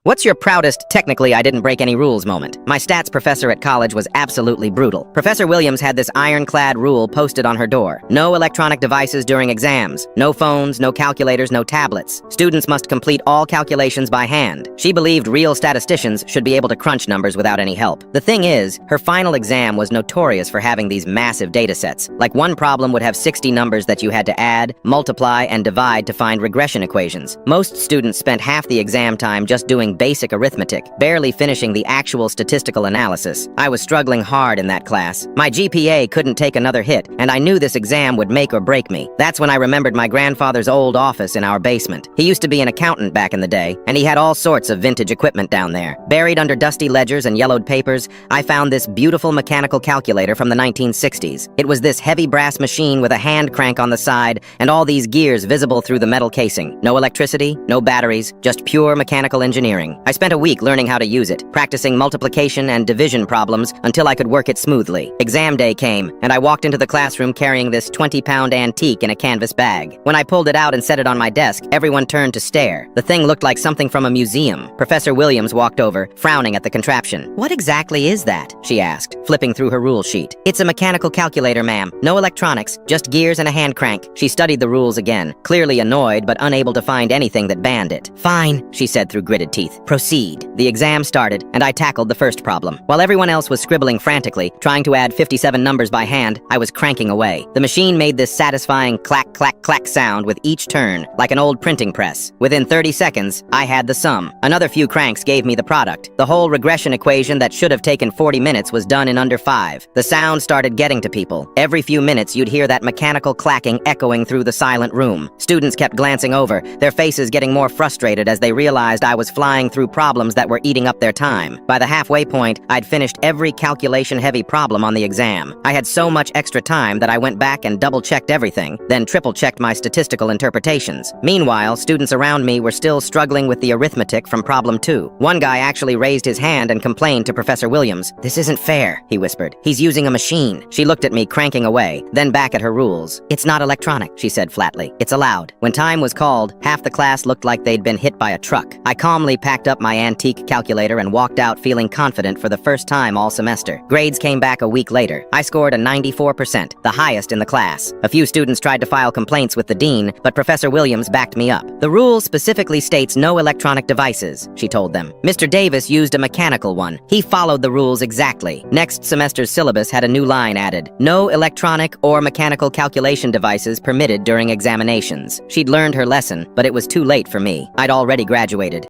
What's your proudest, technically I didn't break any rules moment? My stats professor at college was absolutely brutal. Professor Williams had this ironclad rule posted on her door. No electronic devices during exams. No phones, no calculators, no tablets. Students must complete all calculations by hand. She believed real statisticians should be able to crunch numbers without any help. The thing is, her final exam was notorious for having these massive data sets. Like one problem would have 60 numbers that you had to add, multiply, and divide to find regression equations. Most students spent half the exam time just doing basic arithmetic, barely finishing the actual statistical analysis. I was struggling hard in that class. My GPA couldn't take another hit, and I knew this exam would make or break me. That's when I remembered my grandfather's old office in our basement. He used to be an accountant back in the day, and he had all sorts of vintage equipment down there. Buried under dusty ledgers and yellowed papers, I found this beautiful mechanical calculator from the 1960s. It was this heavy brass machine with a hand crank on the side and all these gears visible through the metal casing. No electricity, no batteries, just pure mechanical engineering. I spent a week learning how to use it, practicing multiplication and division problems until I could work it smoothly. Exam day came, and I walked into the classroom carrying this 20-pound antique in a canvas bag. When I pulled it out and set it on my desk, everyone turned to stare. The thing looked like something from a museum. Professor Williams walked over, frowning at the contraption. "What exactly is that?" she asked, flipping through her rule sheet. "It's a mechanical calculator, ma'am. No electronics, just gears and a hand crank." She studied the rules again, clearly annoyed but unable to find anything that banned it. "Fine," she said through gritted teeth. "Proceed." The exam started, and I tackled the first problem. While everyone else was scribbling frantically, trying to add 57 numbers by hand, I was cranking away. The machine made this satisfying clack, clack, clack sound with each turn, like an old printing press. Within 30 seconds, I had the sum. Another few cranks gave me the product. The whole regression equation that should have taken 40 minutes was done in under 5. The sound started getting to people. Every few minutes, you'd hear that mechanical clacking echoing through the silent room. Students kept glancing over, their faces getting more frustrated as they realized I was flying through problems that were eating up their time. By the halfway point, I'd finished every calculation-heavy problem on the exam. I had so much extra time that I went back and double-checked everything, then triple-checked my statistical interpretations. Meanwhile, students around me were still struggling with the arithmetic from problem 2. One guy actually raised his hand and complained to Professor Williams. "This isn't fair," he whispered. "He's using a machine." She looked at me, cranking away, then back at her rules. "It's not electronic," she said flatly. "It's allowed." When time was called, half the class looked like they'd been hit by a truck. I calmly packed up my antique calculator and walked out feeling confident for the first time all semester. Grades came back a week later. I scored a 94%, the highest in the class. A few students tried to file complaints with the dean, but Professor Williams backed me up. "The rule specifically states no electronic devices," she told them. "Mr. Davis used a mechanical one. He followed the rules exactly." Next semester's syllabus had a new line added: "No electronic or mechanical calculation devices permitted during examinations." She'd learned her lesson, but it was too late for me. I'd already graduated.